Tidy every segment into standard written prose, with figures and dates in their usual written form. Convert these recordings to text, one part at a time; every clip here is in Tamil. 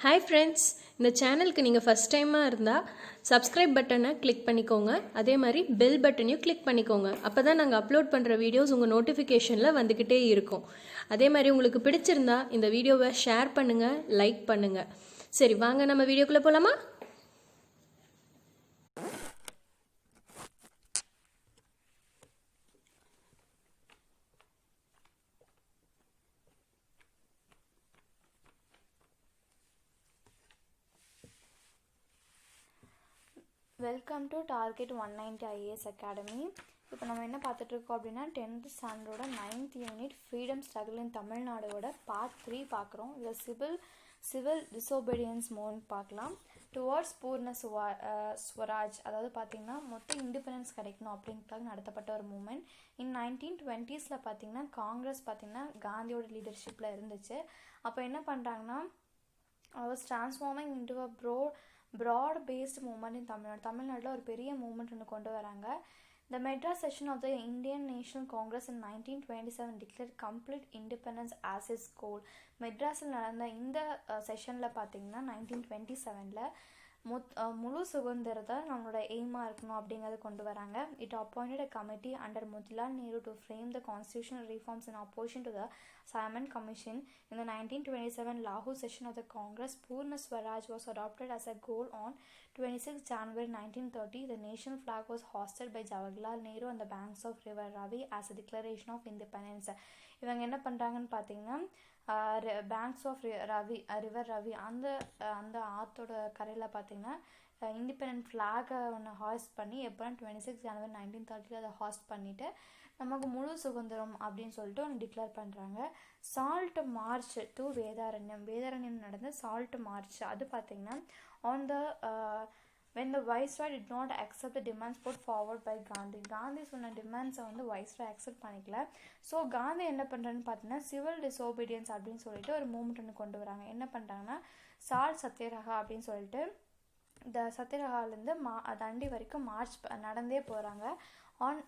ஹாய் ஃப்ரெண்ட்ஸ், இந்த சேனலுக்கு நீங்கள் ஃபஸ்ட் டைமாக இருந்தால் சப்ஸ்கிரைப் பட்டனை கிளிக் பண்ணிக்கோங்க. அதே மாதிரி பெல் பட்டனையும் கிளிக் பண்ணிக்கோங்க. அப்போ தான் நாங்கள் அப்லோட் பண்ணுற வீடியோஸ் உங்கள் நோட்டிஃபிகேஷனில் வந்துக்கிட்டே இருக்கும். அதே மாதிரி உங்களுக்கு பிடிச்சிருந்தா இந்த வீடியோவை ஷேர் பண்ணுங்கள், லைக் பண்ணுங்கள். சரி, வாங்க நம்ம வீடியோக்குள்ளே போகலாமா? Welcome to target 190 IAS academy. இப்போ நம்ம என்ன பார்த்துட்ருக்கோம் அப்படின்னா 10th ஸ்டாண்டர்டோட 9th unit freedom struggle in தமிழ்நாடோட பார்ட் 3 பார்க்குறோம். இதில் சிவில் டிசோபீடியன்ஸ் மூவ்மெண்ட் பார்க்கலாம். டுவர்ட்ஸ் பூர்ண ஸ்வராஜ், அதாவது பார்த்திங்கன்னா மொத்தம் இண்டிபெண்டன்ஸ் கிடைக்கணும் அப்படின்றதுக்காக நடத்தப்பட்ட ஒரு மூமெண்ட். இன் 1920s பார்த்திங்கன்னா காங்கிரஸ் பார்த்திங்கன்னா காந்தியோட லீடர்ஷிப்பில் இருந்துச்சு. அப்போ என்ன பண்ணுறாங்கன்னா was transforming into a broad based movement in தமிழ்நாட்டில் ஒரு பெரிய மூமெண்ட் ஒன்று கொண்டு வராங்க. The Madras session of the Indian National Congress in 1927 declared complete independence as its goal. மெட்ராஸில் நடந்த இந்த செஷனில் பார்த்தீங்கன்னா 1927ல் முழு சுதந்திரத்தை நம்மளோட எய்மாக இருக்கணும் அப்படிங்கிறத கொண்டு வராங்க. It appointed a committee under Motilal Nehru to frame the constitutional reforms in opposition to the Simon Commission. In the 1927 Lahore session of the Congress, Purna Swaraj was adopted as a goal on 26 January 1930. The national flag was hoisted by Jawaharlal Nehru on the banks of River Ravi as a declaration of independence. இவங்க என்ன பண்ணுறாங்கன்னு பார்த்தீங்கன்னா பேங்க்ஸ் ஆஃப் ரிவர் ரவி அந்த ஆற்றோட கரையில் பார்த்தீங்கன்னா இண்டிபெண்ட் ஃப்ளாகை ஒன்று ஹாஸ்ட் பண்ணி எப்போனா 26 ஜனவரி 1930 அதை ஹாஸ்ட் பண்ணிவிட்டு நமக்கு முழு சுதந்திரம் அப்படின்னு சொல்லிட்டு ஒன்று டிக்ளேர் பண்ணுறாங்க. சால்ட் மார்ச் டு வேதாரண்யம் நடந்த சால்ட் மார்ச் அது பார்த்தீங்கன்னா on the when the viceroy did not accept the demands put forward by Gandhi சொன்ன டிமாண்ட்ஸை வந்து வைஸ்ராய் அக்செப்ட் பண்ணிக்கல. ஸோ காந்தி என்ன பண்ணுறேன்னு பார்த்தீங்கன்னா சிவில் டிசோபீடியன்ஸ் அப்படின்னு சொல்லிட்டு ஒரு மூவ்மெண்ட் ஒன்று கொண்டு வராங்க. என்ன பண்ணுறாங்கன்னா சால்ட் சத்தியரகா அப்படின்னு சொல்லிட்டு இந்த சத்தியரகாலேருந்து தண்டி வரைக்கும் மார்ச் நடந்தே போகிறாங்க. ஆன்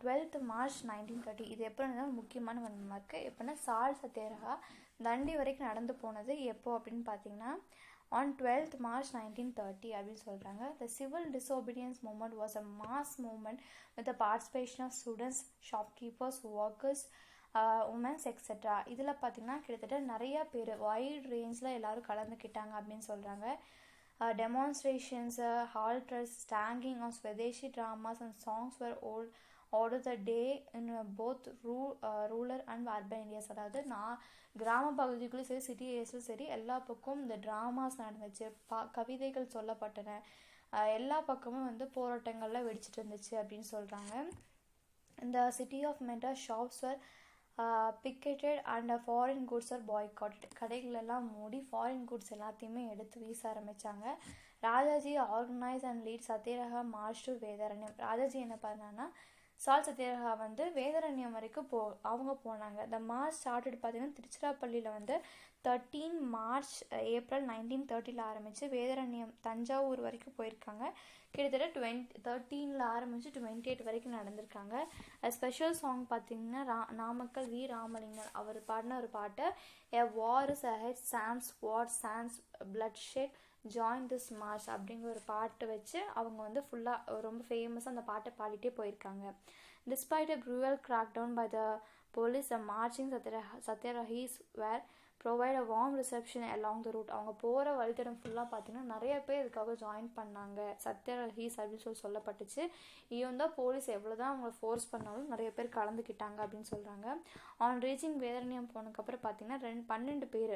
12th March 1930 இது எப்போ இருந்தாலும் முக்கியமான ஒன்று இருக்குது. எப்போனா சால்ட் சத்தியரகா தண்டி வரைக்கும் நடந்து போனது எப்போ அப்படின்னு பார்த்தீங்கன்னா on 12th March 1930 அப்படின்னு சொல்கிறாங்க. The civil disobedience movement was a mass movement with the participation of students, shopkeepers, workers, women's etc. இதில் பார்த்திங்கன்னா கிட்டத்தட்ட நிறையா பேர் வைட் ரேஞ்சில் எல்லோரும் கலந்துக்கிட்டாங்க அப்படின்னு சொல்கிறாங்க. Demonstrations, halters, tagging on Swadeshi dramas and songs were ordered the day in both rural and urban areas. அதாவது கிராம பகுதிக்குள்ளேயும் சரி சிட்டி ஏரியாஸும் சரி எல்லா பக்கமும் இந்த ட்ராமாஸ் நடந்துச்சு, கவிதைகள் சொல்லப்பட்டன, எல்லா பக்கமும் வந்து போராட்டங்கள்லாம் வெடிச்சிட்டு இருந்துச்சு அப்படின்னு சொல்கிறாங்க. இந்த city of Madras shops were picketed and foreign goods are boycotted. கடைகளெல்லாம் மூடி ஃபாரின் குட்ஸ் எல்லாத்தையுமே எடுத்து வீச ஆரம்பித்தாங்க. Rajaji organise and lead satyagraha march to Vedaranyam. Rajaji என்ன பண்ணான்னா சால்ட் சத்தியரகா வந்து வேதாரண்யம் வரைக்கும் அவங்க போனாங்க. இந்த மார்ச் ஸ்டார்டட் பார்த்தீங்கன்னா திருச்சிராப்பள்ளியில் வந்து 13 March April 1930 ஆரம்பித்து வேதாரண்யம் தஞ்சாவூர் வரைக்கும் போயிருக்காங்க. கிட்டத்தட்ட 13 ஆரம்பித்து 28 வரைக்கும் நடந்திருக்காங்க. ஸ்பெஷல் சாங் பார்த்தீங்கன்னா நாமக்கல் வி ராமலிங்கர் அவர் பாடின ஒரு பாட்டு a war is ahead sans war sans bloodshed join this march அப்படிங்கிற ஒரு பாட்டு வச்சு அவங்க வந்து ஃபுல்லாக ரொம்ப ஃபேமஸாக அந்த பாட்டை பாடிட்டே போயிருக்காங்க. Despite a brutal crackdown by the police the marching satyagrahis were provide a warm reception along the route. அவங்க போகிற வழித்தடம் ஃபுல்லாக பார்த்தீங்கன்னா நிறைய பேர் இதுக்காக ஜாயின் பண்ணாங்க. சத்யரஹீஸ் அப்படின்னு சொல்லப்பட்டுச்சு. இவன் தான் போலீஸ் எவ்வளோ தான் அவங்கள ஃபோர்ஸ் பண்ணாலும் நிறைய பேர் கலந்துக்கிட்டாங்க அப்படின்னு சொல்கிறாங்க. ஆன் ரீச்சிங் வேதாரண்யம் போனதுக்கப்புறம் பார்த்தீங்கன்னா 12 பேர்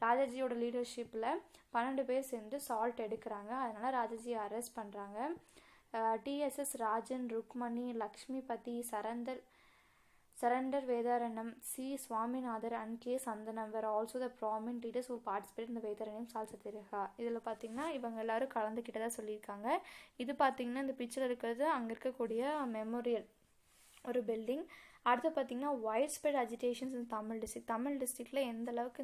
ராஜாஜியோட லீடர்ஷிப்பில் 12 பேர் சேர்ந்து சால்ட் எடுக்கிறாங்க. அதனால் ராஜாஜியை அரெஸ்ட் பண்ணுறாங்க. TSS Rajan, Rukmini, Lakshmipathi, Sardar Vedaranyam, C Swaminathar and K Santhanam were also the prominent leaders who participate இந்த வேதாரண்யம் சால்ட் சத்தியரகா. இதில் பார்த்தீங்கன்னா இவங்க எல்லாரும் கலந்துக்கிட்டதாக சொல்லியிருக்காங்க. இது பார்த்தீங்கன்னா இந்த பிக்சர் இருக்கிறது அங்கே இருக்கக்கூடிய மெமோரியல் ஒரு பில்டிங். அடுத்து பார்த்தீங்கன்னா வைட் ஸ்ப்ரெட் அஜிடேஷன்ஸ் இன் தமிழ் டிஸ்ட்ரிக்டில் எந்த அளவுக்கு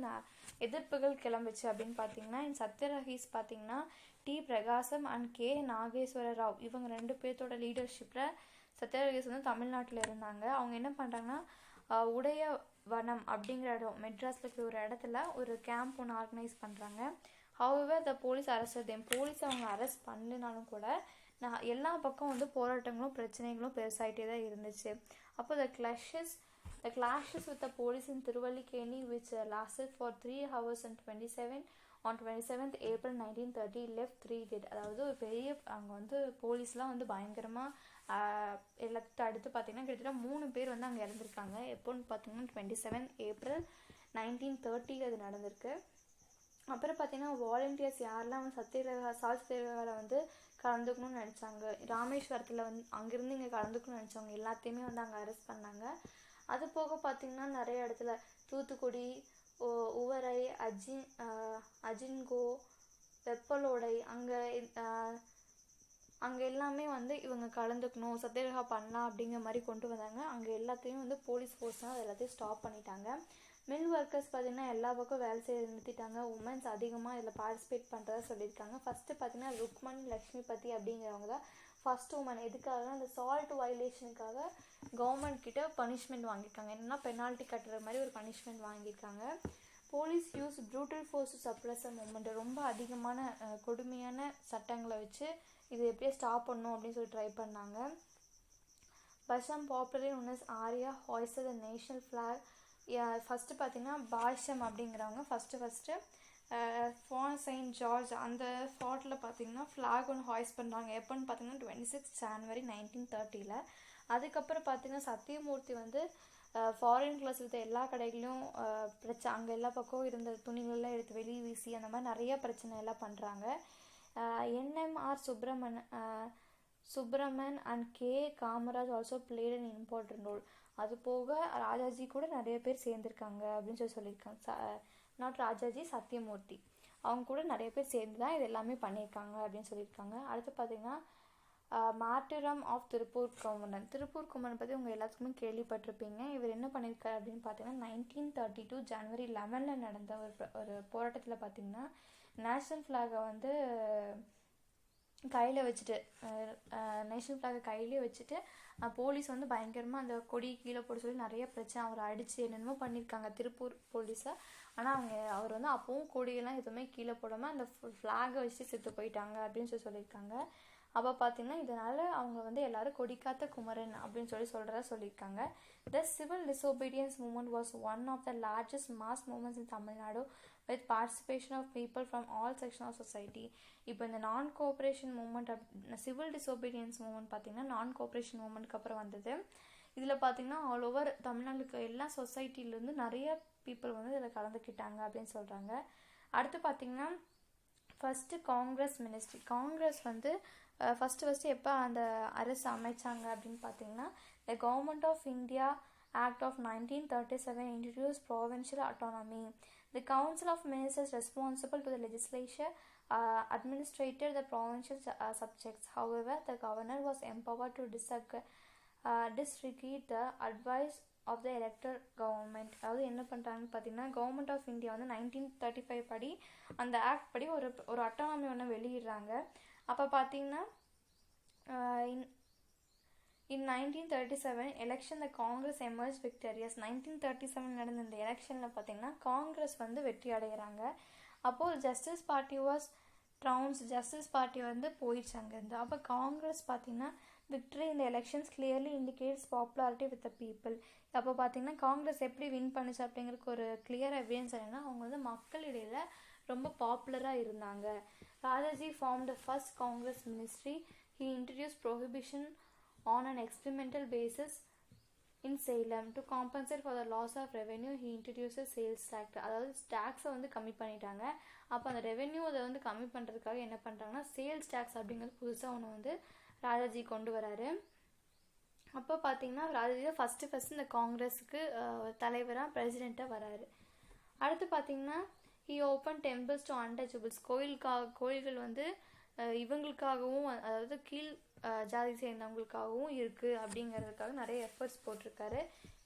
எதிர்ப்புகள் கிளம்பிச்சு அப்படின்னு பார்த்தீங்கன்னா இந்த சத்யரஹீஸ் பார்த்தீங்கன்னா டி பிரகாசம் அண்ட் கே நாகேஸ்வர ராவ் இவங்க 2 பேர்த்தோட லீடர்ஷிப்பில் சத்யரஹீஸ் வந்து தமிழ்நாட்டில் இருந்தாங்க. அவங்க என்ன பண்ணுறாங்கன்னா உடைய வனம் அப்படிங்கிற இடம் மெட்ராஸில் இருக்கிற ஒரு இடத்துல ஒரு கேம்ப் ஒன்று ஆர்கனைஸ் பண்ணுறாங்க. however the police arrested them. Police அவங்க அரெஸ்ட் பண்ணினாலும் கூட எல்லா பக்கம் வந்து போராட்டங்களும் பிரச்சனைகளும் பெருசாகிட்டே தான் இருந்துச்சு. அப்போ the clashes with the police in Thiruvallikeni which lasted for 3 hours and 27th April 1930 left 3 dead. அதாவது ஒரு பெரிய அங்கே வந்து போலீஸ்லாம் வந்து பயங்கரமாக எல்லாத்தையும் அடுத்து பார்த்தீங்கன்னா கிட்டத்தட்ட 3 பேர் வந்து அங்கே இறந்துருக்காங்க. எப்போன்னு பார்த்தீங்கன்னா 27 ஏப்ரல் 1930 அது நடந்திருக்கு. அப்புறம் பார்த்தீங்கன்னா வாலண்டியர்ஸ் யாரெல்லாம் வந்து சத்தியாகிரகாவில் வந்து கலந்துக்கணும்னு நினச்சாங்க, ராமேஸ்வரத்தில் வந்து அங்கேருந்து இங்கே கலந்துக்கணும்னு நினச்சவங்க எல்லாத்தையுமே வந்து அங்கே அரெஸ்ட் பண்ணாங்க. அது போக பார்த்தீங்கன்னா நிறைய இடத்துல தூத்துக்குடி, உவரை, அஜின்கோ, வெப்பலோடை அங்கே எல்லாமே வந்து இவங்க கலந்துக்கணும், சத்தியாகிரகா பண்ணலாம் அப்படிங்கிற மாதிரி கொண்டு வந்தாங்க. அங்கே எல்லாத்தையும் வந்து போலீஸ் ஃபோர்ஸ்னால் அது எல்லாத்தையும் ஸ்டாப் பண்ணிட்டாங்க. மில் ஒர்க்கர்ஸ் பார்த்திங்கன்னா எல்லா பக்கம் வேலை செய்ய நிறுத்திட்டாங்க. உமன்ஸ் அதிகமாக இதில் பார்ட்டிசிபேட் பண்ணுறதா சொல்லியிருக்காங்க. ஃபஸ்ட்டு பார்த்திங்கன்னா ருக்மணி லக்ஷ்மிபதி அப்படிங்கிறவங்க தான் ஃபஸ்ட் உமன். எதுக்காக அந்த சால்ட் வயலேஷனுக்காக கவர்மெண்ட் கிட்ட பனிஷ்மெண்ட் வாங்கியிருக்காங்க. என்னென்னா பெனால்ட்டி கட்டுற மாதிரி ஒரு பனிஷ்மெண்ட் வாங்கியிருக்காங்க. Police use brutal force to suppress a movement. ரொம்ப அதிகமான கொடுமையான சட்டங்களை வச்சு இது எப்படியே ஸ்டாப் பண்ணணும் அப்படின்னு சொல்லி ட்ரை பண்ணாங்க. Bhashyam popular ones Arya hoist the national flag. First பார்த்தீங்கன்னா பாஷம் அப்படிங்கிறவங்க ஃபஸ்ட்டு ஃபார்ட் செயின்ட் ஜார்ஜ் அந்த ஃபார்ட்டில் பார்த்தீங்கன்னா ஃப்ளாக் ஒன்று ஹாய்ஸ்ட் பண்ணுறாங்க. எப்போன்னு பார்த்தீங்கன்னா 26 ஜனவரி 1930. அதுக்கப்புறம் பார்த்தீங்கன்னா சத்தியமூர்த்தி வந்து ஃபாரின் கிளாஸ் வித் எல்லா கடைகளையும் அங்கே எல்லா பக்கம் இருந்த துணிகளெல்லாம் எடுத்து வெளியே வீசி அந்த மாதிரி நிறைய பிரச்சனை எல்லாம் பண்ணுறாங்க. NMR Subbaraman and K Kamaraj also played an important role. அது போக ராஜாஜி கூட நிறைய பேர் சேர்ந்துருக்காங்க அப்படின்னு சொல்லியிருக்காங்க. நாட் ராஜாஜி, சத்தியமூர்த்தி அவங்க கூட நிறைய பேர் சேர்ந்து தான் இது எல்லாமே பண்ணியிருக்காங்க அப்படின்னு சொல்லியிருக்காங்க. அடுத்து பார்த்தீங்கன்னா மார்டிரம் ஆஃப் திருப்பூர் குமரன் பற்றி உங்கள் எல்லாத்துக்குமே கேள்விப்பட்டிருப்பீங்க. இவர் என்ன பண்ணியிருக்காரு அப்படின்னு பார்த்தீங்கன்னா 1932 ஜனவரி 11 நடந்த ஒரு போராட்டத்தில் பார்த்தீங்கன்னா நேஷ்னல் ஃப்ளாகை வந்து கையில் வச்சுட்டு நேஷ்னல் ஃப்ளாகை கையிலே வச்சுட்டு போலீஸ் வந்து பயங்கரமாக அந்த கொடி கீழே போட சொல்லி நிறைய பிரச்சனை அவரை அடித்து என்னென்னமோ பண்ணியிருக்காங்க திருப்பூர் போலீஸை. ஆனால் அவர் வந்து அப்பவும் கொடியெல்லாம் எதுவுமே கீழே போடாமல் அந்த ஃப்ளாகை வச்சு செத்து போயிட்டாங்க அப்படின்னு சொல்லியிருக்காங்க. அப்போ பார்த்தீங்கன்னா இதனால் அவங்க வந்து எல்லாரும் கொடிக்காத்த குமரன் அப்படின்னு சொல்கிறதா சொல்லியிருக்காங்க. The civil disobedience movement was one of the largest mass movements in Tamil Nadu with participation of people from all sections of society. இப்போ இந்த நான் cooperation moment civil disobedience moment பார்த்தீங்கன்னா நான் கோஆப்ரேஷன் மூமெண்ட்க்கு அப்புறம் வந்தது. இதில் பார்த்தீங்கன்னா ஆல் ஓவர் தமிழ்நாடுக்கு எல்லா சொசைட்டிலேருந்து நிறைய பீப்புள் வந்து இதில் கலந்துக்கிட்டாங்க அப்படின்னு சொல்கிறாங்க. அடுத்து பார்த்தீங்கன்னா ஃபஸ்ட்டு காங்கிரஸ் மினிஸ்ட்ரி. காங்கிரஸ் வந்து ஃபஸ்ட்டு எப்போ அந்த அரசு அமைச்சாங்க அப்படின்னு பார்த்தீங்கன்னா the government of India act of 1937 introduced provincial autonomy. The council of ministers responsible to the legislature administrated the provincial subjects. However, the governor was empowered to disregard the advice of the elected government. அதாவது என்ன பண்ணுறாங்கன்னு பார்த்தீங்கன்னா கவர்மெண்ட் ஆஃப் இந்தியா வந்து 1935 படி அந்த ஆக்ட் படி ஒரு அட்டானமி ஒன்று வெளியிடுறாங்க. அப்போ பார்த்தீங்கன்னா in 1937 election the Congress emerged victorious. 1937 நடந்த இந்த எலெக்ஷனில் பார்த்தீங்கன்னா காங்கிரஸ் வந்து வெற்றி அடைகிறாங்க. அப்போது ஜஸ்டிஸ் பார்ட்டி வந்து போயிடுச்சு அங்கேருந்து. அப்போ காங்கிரஸ் பார்த்தீங்கன்னா விக்டரி இந்த elections clearly indicates popularity with the people. அப்போ பார்த்தீங்கன்னா காங்கிரஸ் எப்படி வின் பண்ணுச்சு அப்படிங்கிறதுக்கு ஒரு கிளியர் எவிடன்ஸ் என்னன்னா அவங்க வந்து மக்களிடையில் ரொம்ப பாப்புலராக இருந்தாங்க. Rajaji formed the first Congress ministry. He introduced prohibition on an experimental basis in Salem. To compensate for the loss of revenue, he introduced sales tax. அதாவது டேக்ஸை வந்து கம்மி பண்ணிட்டாங்க. அப்போ அந்த ரெவென்யூ அதை வந்து கம்மி பண்ணுறதுக்காக என்ன பண்ணுறாங்கன்னா சேல்ஸ் டேக்ஸ் அப்படிங்கிறது புதுசாக ஒன்று வந்து ராஜாஜி கொண்டு வராரு. அப்போ பார்த்தீங்கன்னா ராஜாஜி தான் ஃபஸ்ட்டு இந்த காங்கிரஸுக்கு தலைவராக பிரசிடெண்ட்டாக வராரு. அடுத்து பார்த்தீங்கன்னா he opened temples to untouchables. கோயில்கள் வந்து இவங்களுக்காகவும் அதாவது கீழ் ஜாதி சேர்ந்தவங்களுக்காகவும் இருக்குது அப்படிங்கிறதுக்காக நிறைய எஃபர்ட்ஸ் போட்டிருக்காரு.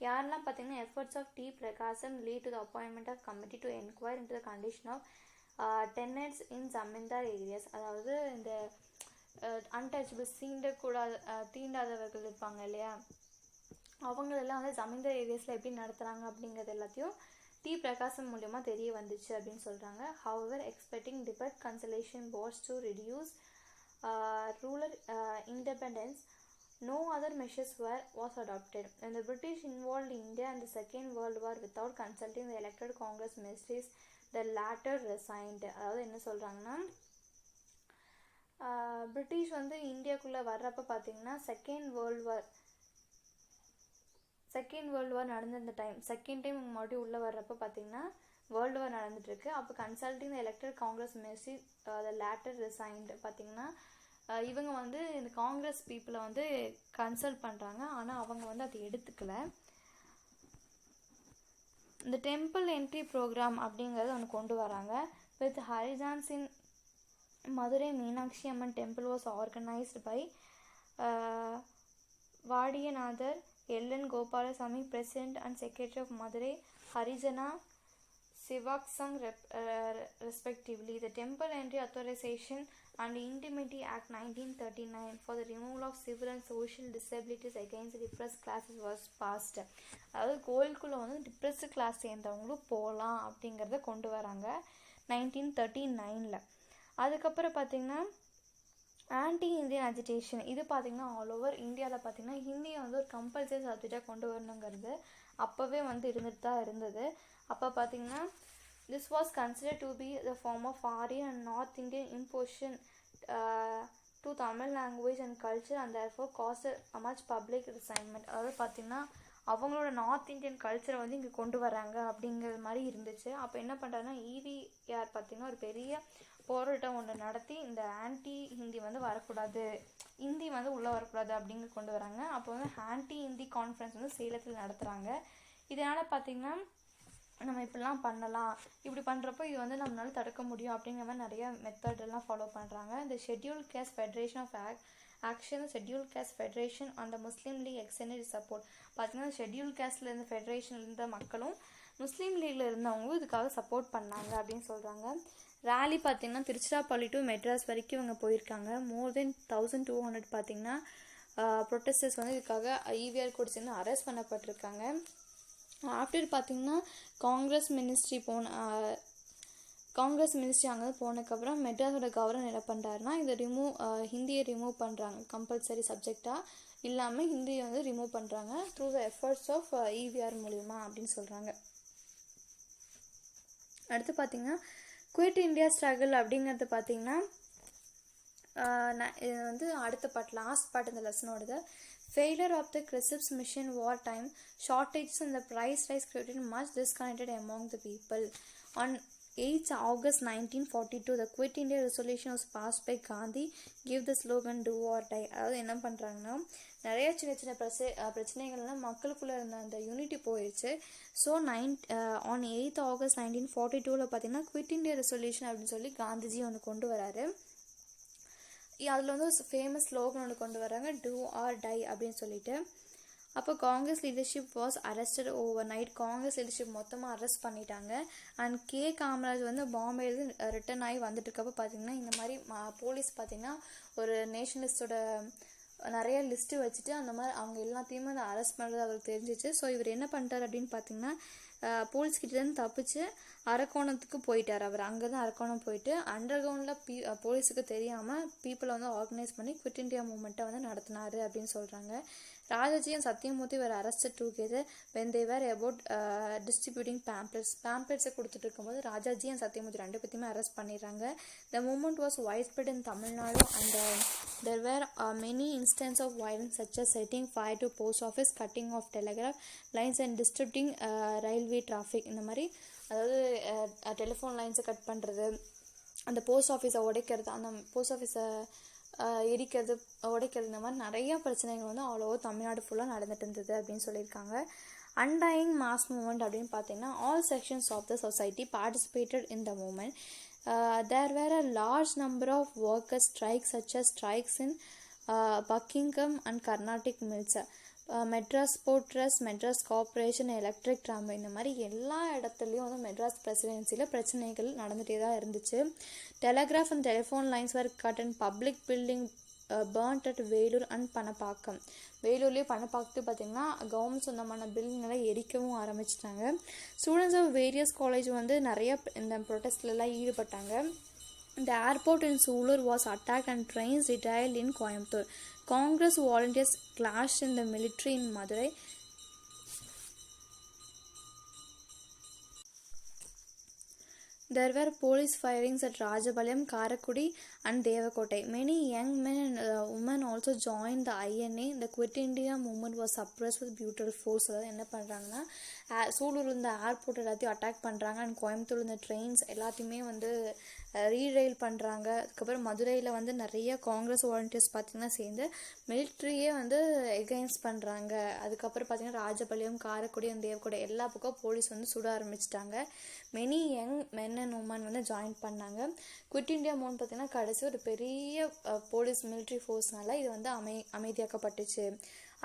யாரெல்லாம் பார்த்தீங்கன்னா efforts of T Prakasam lead to the appointment of committee to enquire into the condition of tenants in zamindar areas. அதாவது இந்த அன்டச்சபிள்ஸ் தீண்டாதவர்கள் இருப்பாங்க இல்லையா, அவங்களெல்லாம் வந்து ஜமீன்தார் ஏரியாஸில் எப்படி நடத்துகிறாங்க அப்படிங்கிறது எல்லாத்தையும் டி பிரகாசம் மூலமா தெரிய வந்துச்சு அப்படின்னு சொல்றாங்க. However, expecting Tibet consolation was to reduce rural independence, no other measures was adopted. When the British involved India in the Second World War without consulting the elected Congress ministries, the latter resigned. அதாவது என்ன சொல்றாங்கன்னா, பிரிட்டிஷ் வந்து இந்தியாக்குள்ளே வர்றப்ப பார்த்தீங்கன்னா செகண்ட் வேர்ல்டு வார் நடந்த இந்த டைம், செகண்ட் டைம் மறுபடியும் உள்ளே வர்றப்ப பார்த்தீங்கன்னா வேர்ல்டு வார் நடந்துட்டுருக்கு. அப்போ கன்சல்டிங் எலெக்டட் காங்கிரஸ் மினிஸ்ட்ரி த லேட்டர் ரிசைன்டு. பார்த்தீங்கன்னா இவங்க வந்து இந்த காங்கிரஸ் பீப்புளை வந்து கன்சல்ட் பண்ணுறாங்க, ஆனால் அவங்க வந்து அதை எடுத்துக்கல. இந்த டெம்பிள் என்ட்ரி ப்ரோக்ராம் அப்படிங்கிறது ஒன்று கொண்டு வராங்க. With Harijans in Madurai Meenakshi Amman temple was organized by Vadiyanathar L.N. Gopalasamy, President and Secretary of Madurai Harijana Sivaksang respectively. The Temple Entry Authorization and Indemnity Act 1939 for the removal of civil and social disabilities against depressed classes was passed. அதாவது கோயிலுக்குள்ளே வந்து டிப்ரெஸ்டு கிளாஸ் சேர்ந்தவங்களும் போகலாம் அப்படிங்கிறத கொண்டு வராங்க 1939. அதுக்கப்புறம் பார்த்திங்கன்னா ஆன்டி இந்தியன் அஜிடேஷன். இது பார்த்திங்கன்னா ஆல் ஓவர் இந்தியாவில் பார்த்திங்கன்னா ஹிந்தியை வந்து ஒரு கம்பல்சரி சப்ஜெக்டாக கொண்டு வரணுங்கிறது அப்போவே வந்து இருந்துட்டு தான் இருந்தது. அப்போ பார்த்திங்கன்னா this was considered to be the form of foreign and north Indian imposition to Tamil language and culture and therefore cast a much public resentment. அதாவது பார்த்திங்கன்னா அவங்களோட நார்த் இந்தியன் கல்ச்சரை வந்து இங்கே கொண்டு வராங்க அப்படிங்கிற மாதிரி இருந்துச்சு. அப்போ என்ன பண்ணுறாங்கன்னா ஈவிஆர் பார்த்திங்கன்னா ஒரு பெரிய போராட்டம் ஒன்று நடத்தி இந்த ஆன்டி ஹிந்தி வந்து வரக்கூடாது, ஹிந்தி வந்து உள்ளே வரக்கூடாது அப்படிங்க கொண்டு வராங்க. அப்போ வந்து ஆன்டி ஹிந்தி கான்ஃபரன்ஸ் வந்து சேலத்தில் நடத்துகிறாங்க. இதனால் பார்த்திங்கன்னா நம்ம இப்படிலாம் பண்ணலாம், இப்படி பண்ணுறப்போ இது வந்து நம்மளால தடுக்க முடியும் அப்படிங்கிற மாதிரி நிறைய மெத்தடெல்லாம் ஃபாலோ பண்ணுறாங்க. இந்த schedule caste federation of action schedule caste federation அந்த முஸ்லீம் லீக் எக்ஸ்டெண்டட் சப்போர்ட். பார்த்திங்கன்னா ஷெட்யூல் கேஸ்டில் இருந்த ஃபெடரேஷனில் இருந்த மக்களும் முஸ்லீம் லீக்கில் இருந்தவங்களும் இதுக்காக சப்போர்ட் பண்ணாங்க அப்படின்னு சொல்கிறாங்க. ரேலி பார்த்திங்கன்னா திருச்சிராப்பள்ளி டு மெட்ராஸ் வரைக்கும் இவங்க போயிருக்காங்க. மோர் தென் 1200 பார்த்திங்கன்னா ப்ரொட்டஸ்டர்ஸ் வந்து இதுக்காக ஈவிஆர் கூட சேர்ந்து அரெஸ்ட் பண்ணப்பட்டிருக்காங்க. ஆஃப்டர் பார்த்திங்கன்னா காங்கிரஸ் மினிஸ்ட்ரி அங்கே போனதுக்கப்புறம் மெட்ராஸோட கவர்னர் என்ன பண்ணுறாருன்னா இதை ஹிந்தியை ரிமூவ் பண்ணுறாங்க, கம்பல்சரி சப்ஜெக்டாக இல்லாமல் ஹிந்தியை வந்து ரிமூவ் பண்ணுறாங்க through the efforts of EVR மூலிமா அப்படின்னு சொல்கிறாங்க. அடுத்து பார்த்திங்கன்னா குவிட் இந்தியா ஸ்ட்ரகிள் அப்படிங்கிறது பார்த்திங்கன்னா இது வந்து அடுத்த லாஸ்ட் பார்ட் இந்த லெசனோடது. Failure of the Cripps mission war time shortages and the price rise created much disconnected among the people. On 8th August 1942 the Quit India resolution was passed by Gandhi, give the slogan do or die. அதாவது என்ன பண்ணுறாங்கன்னா நிறைய சின்ன சின்ன பிரச்சனைகள்லாம் மக்களுக்குள்ளே இருந்த அந்த யூனிட்டி போயிடுச்சு. ஸோ ஆன் 8th August 1942 பார்த்தீங்கன்னா குவிட் இண்டியா ரெசல்யூஷன் அப்படின்னு சொல்லி காந்திஜி ஒன்று கொண்டு வராரு. அதில் வந்து ஒரு ஃபேமஸ் ஸ்லோகன் ஒன்று கொண்டு வராங்க, டூ ஆர் டை அப்படின்னு சொல்லிட்டு. அப்போ Congress leadership was arrested over night. Congress leadership மொத்தமாக அரெஸ்ட் பண்ணிட்டாங்க. அண்ட் காமராஜ் வந்து பாம்பேலேருந்து ரிட்டர்ன் ஆகி வந்துட்டு இருக்கப்போ பார்த்தீங்கன்னா இந்த மாதிரி போலீஸ் பார்த்தீங்கன்னா ஒரு நேஷனலிஸ்டோட நிறைய லிஸ்ட்டு வச்சுட்டு அந்த மாதிரி அவங்க எல்லாத்தையுமே அதை அரெஸ்ட் பண்ணுறது அவருக்கு தெரிஞ்சிச்சு. ஸோ இவர் என்ன பண்ணிட்டார் அப்படின்னு பார்த்தீங்கன்னா போலீஸ்கிட்டேருந்து தப்பிச்சு அரக்கோணத்துக்கு போயிட்டார். அவர் அங்கே தான் அரக்கோணம் போயிட்டு அண்டர் கிரவுண்டில் போலீஸுக்கு தெரியாமல் பீப்புளை வந்து ஆர்கனைஸ் பண்ணி குவிட் இண்டியா மூவ்மெண்ட்டை வந்து நடத்தினார் அப்படின்னு சொல்கிறாங்க. Rajaji and Sathyamoorthy were arrested together when they were about distributing pamphlets கொடுத்துட்டு இருக்கும்போது ராஜாஜி and சத்யமூர்த்தி ரெண்டு பேத்தையுமே அரெஸ்ட் பண்ணிடுறாங்க. The movement was widespread in Tamil Nadu and there were many instances of violence such as setting fire to post office, cutting off telegraph lines and disrupting railway traffic. இந்த மாதிரி அதாவது டெலிஃபோன் லைன்ஸை கட் பண்ணுறது, அந்த போஸ்ட் ஆஃபீஸை உடைக்கிறது, அந்த போஸ்ட் ஆஃபீஸை எரிக்கிறது உடைக்கிறது, இந்த மாதிரி நிறைய பிரச்சனைகள் வந்து ஆல் ஓவர் தமிழ்நாடு ஃபுல்லாக நடந்துட்டு இருந்தது அப்படின்னு சொல்லியிருக்காங்க. அன்டையிங் மாஸ் மூவ்மெண்ட் அப்படின்னு பார்த்தீங்கன்னா all sections of the society participated in the movement. There were a large number of workers strikes such as strikes in Buckingham and Carnatic mills, Madras port trust, Madras corporation, electric tram, இந்த மாதிரி எல்லா இடத்துலையும் வந்து மெட்ராஸ் பிரசிடென்சியில் பிரச்சனைகள் நடந்துகிட்டே தான் இருந்துச்சு. Telegraph and telephone lines were cut and public burnt at Vellore and Panapakkam. வேலூர்லேயும் பணப்பாக்கத்தையும் பார்த்திங்கன்னா கவர்மெண்ட் சொந்தமான பில்டிங்களை எரிக்கவும் ஆரம்பிச்சிட்டாங்க. ஸ்டூடெண்ட்ஸ் ஆஃப் வேரியஸ் காலேஜ் வந்து நிறைய இந்த ப்ரொட்டஸ்ட்லலாம் ஈடுபட்டாங்க. The airport in Sulur was attacked and trains derailed in Coimbatore. Congress volunteers clashed in the military in Madurai. There were police firings at Rajapalayam, Karakkudi and Devakottai. Many young men and women also joined the INA. The Quit India movement was suppressed with brutal force. அதாவது என்ன பண்ணுறாங்கன்னா சூலூர் இந்த ஏர்போர்ட் எல்லாத்தையும் அட்டாக் பண்ணுறாங்க அண்ட் கோயம்புத்தூர் இந்த ட்ரெயின்ஸ் எல்லாத்தையுமே வந்து ரீரெயில் பண்ணுறாங்க. அதுக்கப்புறம் மதுரையில் வந்து நிறைய காங்கிரஸ் வாலண்டியர்ஸ் பார்த்திங்கன்னா சேர்ந்து மிலிட்ரியே வந்து எகெயின்ஸ்ட் பண்ணுறாங்க. அதுக்கப்புறம் பார்த்திங்கன்னா ராஜபாளையம், காரைக்குடி அண்ட் தேவக்கோட்டை எல்லா பக்கம் போலீஸ் வந்து சுட ஆரம்பிச்சிட்டாங்க. Many young men and women வந்து ஜாயின் பண்ணாங்க. குவிட் இண்டியா மூவ்மெண்ட் பார்த்திங்கன்னா கடைசி ஒரு பெரிய போலீஸ் மிலிட்ரி ஃபோர்ஸ்னால இது வந்து அமைதியாக்கப்பட்டுச்சு.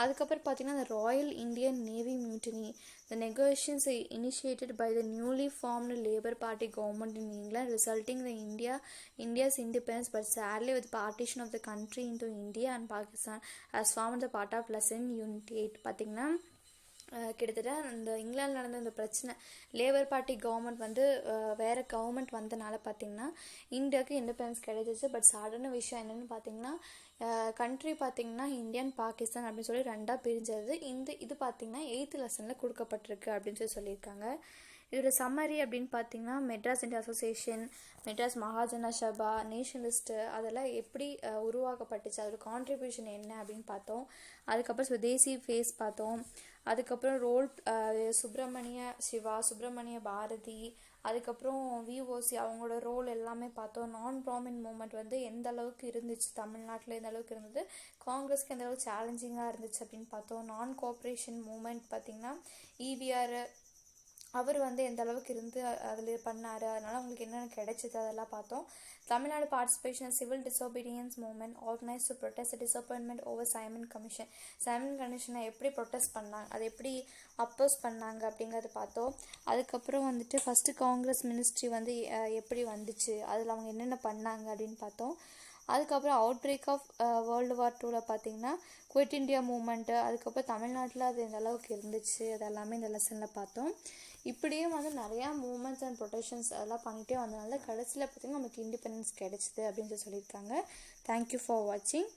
அதுக்கப்புறம் பார்த்திங்கன்னா the Royal Indian Navy mutiny. The negotiations initiated by the newly formed Labour Party government in England resulting in India's independence, but sadly with partition of the country into India and Pakistan as formed the part of lesson unit 8. பார்த்திங்கன்னா கிட்டத்தட்ட அந்த இங்கிலாந்து நடந்த இந்த பிரச்சனை லேபர் பார்ட்டி கவர்மெண்ட் வந்து வேறு கவர்மெண்ட் வந்தனால பார்த்திங்கன்னா இந்தியாவுக்கு இண்டிபெண்டன்ஸ் கிடைச்சிச்சு. பட் சாதாரண விஷயம் என்னென்னு பார்த்திங்கன்னா கண்ட்ரி பார்த்திங்கன்னா இந்தியா அண்ட் பாகிஸ்தான் அப்படின்னு சொல்லி ரெண்டாக பிரிஞ்சது. இது பார்த்திங்கன்னா 8th லெசனில் கொடுக்கப்பட்டிருக்கு அப்படின்னு சொல்லியிருக்காங்க. இதோட சம்மரி அப்படின்னு பார்த்திங்கன்னா மெட்ராஸ் இந்தியா அசோசியேஷன், மெட்ராஸ் மகாஜன சபா, நேஷனலிஸ்ட்டு அதெல்லாம் எப்படி உருவாக்கப்பட்டுச்சு, அதோட கான்ட்ரிபியூஷன் என்ன அப்படின்னு பார்த்தோம். அதுக்கப்புறம் சுதேசி ஃபேஸ் பார்த்தோம். அதுக்கப்புறம் ரோல் சுப்பிரமணிய சிவா, சுப்பிரமணிய பாரதி, அதுக்கப்புறம் விஓசி அவங்களோட ரோல் எல்லாமே பார்த்தோம். நான் ப்ராமின் மூமெண்ட் வந்து எந்த அளவுக்கு இருந்துச்சு, தமிழ்நாட்டில் எந்த அளவுக்கு இருந்தது, காங்கிரஸ்க்கு எந்த அளவுக்கு சேலஞ்சிங்காக இருந்துச்சு அப்படின்னு பார்த்தோம். நான் கோஆப்ரேஷன் மூமெண்ட் பார்த்திங்கன்னா ஈவிஆர் அவர் வந்து எந்த அளவுக்கு இருந்து அதில் பண்ணார், அதனால் அவங்களுக்கு என்னென்ன கிடைச்சிது அதெல்லாம் பார்த்தோம். Tamil Nadu participation civil disobedience movement organise to protest disappointment over Simon commission. Simon கமிஷனை எப்படி ப்ரொட்டஸ்ட் பண்ணாங்க, அதை எப்படி அப்போஸ் பண்ணாங்க அப்படிங்கிறத பார்த்தோம். அதுக்கப்புறம் வந்துட்டு ஃபஸ்ட்டு காங்கிரஸ் மினிஸ்ட்ரி வந்து எப்படி வந்துச்சு, அதில் அவங்க என்னென்ன பண்ணாங்க அப்படின்னு பார்த்தோம். அதுக்கப்புறம் outbreak of world war 2ல் பார்த்திங்கன்னா குவிட் இண்டியா மூமெண்ட்டு, அதுக்கப்புறம் தமிழ்நாட்டில் அது எந்த அளவுக்கு இருந்துச்சு அதெல்லாமே இந்த லெசனில் பார்த்தோம். இப்படியே வந்து நிறையா மூமெண்ட்ஸ் அண்ட் ப்ரொடெக்ஷன்ஸ் அதெல்லாம் பண்ணிகிட்டே வந்ததுனால கடைசியில் பார்த்திங்கன்னா நமக்கு இண்டிபெண்டன்ஸ் கிடைச்சிது அப்படின்னு சொல்லியிருக்காங்க. தேங்க்யூ ஃபார் வாட்சிங்.